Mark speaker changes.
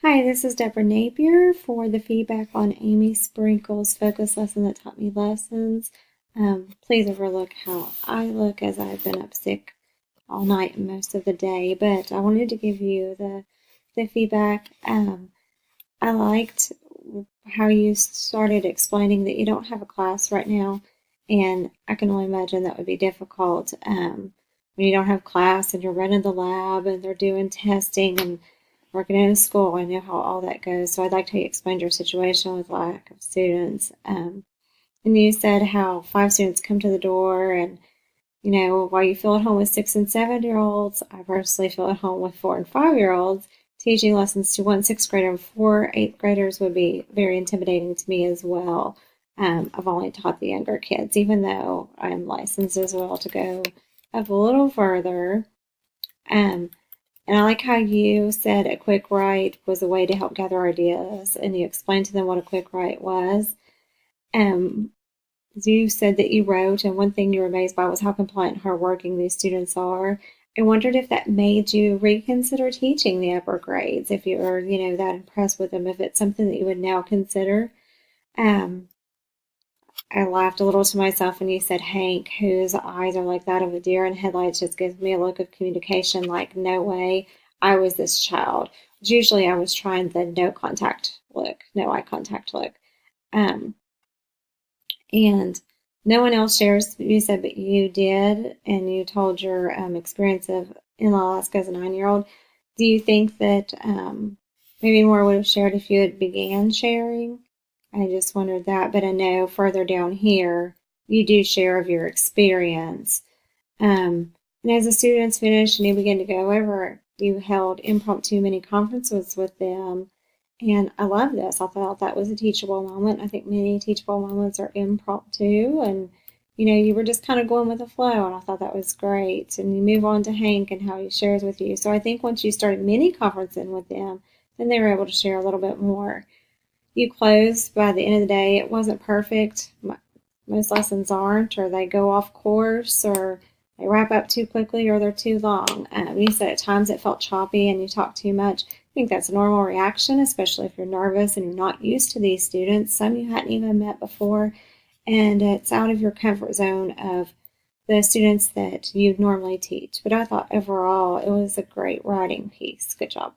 Speaker 1: Hi, this is Deborah Napier for the feedback on Amy Sprinkle's focus lesson that taught me lessons. Please overlook how I look as I've been up sick all night and most of the day, but I wanted to give you the feedback. I liked how you started explaining that you don't have a class right now, and I can only imagine that would be difficult when you don't have class and you're running the lab and they're doing testing and working in a school. I know how all that goes. So I'd like to explain your situation with lack of students. And you said how 5 students come to the door, and while you feel at home with 6 and 7 year olds, I personally feel at home with 4 and 5 year olds. Teaching lessons to one sixth grader and four eighth graders would be very intimidating to me as well. I've only taught the younger kids, even though I'm licensed as well to go up a little further. Um, and I like how you said a quick write was a way to help gather ideas, and you explained to them what a quick write was. Um, you said that you wrote, and one thing you were amazed by was how compliant and hardworking these students are. I wondered if that made you reconsider teaching the upper grades, if you were, that impressed with them, if it's something that you would now consider. Um, I laughed a little to myself when you said Hank, whose eyes are like that of a deer in headlights, just gives me a look of communication like, no way, I was this child. Usually I was trying the no contact look, no eye contact look. Um, and no one else shares, you said, but you did, and you told your experience of in Alaska as a 9 year old. Do you think that maybe more would have shared if you had began sharing? I just wondered that, but I know further down here you do share of your experience. And as the students finished and you began to go over, you held impromptu mini conferences with them. And I love this. I thought that was a teachable moment. I think many teachable moments are impromptu, and you were just kind of going with the flow, and I thought that was great. And you move on to Hank and how he shares with you. So I think once you started mini conferencing with them, then they were able to share a little bit more. You closed by the end of the day. It wasn't perfect. Most lessons aren't, or they go off course, or they wrap up too quickly, or they're too long. You said at times it felt choppy and you talked too much. I think that's a normal reaction, especially if you're nervous and you're not used to these students. Some you hadn't even met before, and it's out of your comfort zone of the students that you normally teach. But I thought overall it was a great writing piece. Good job.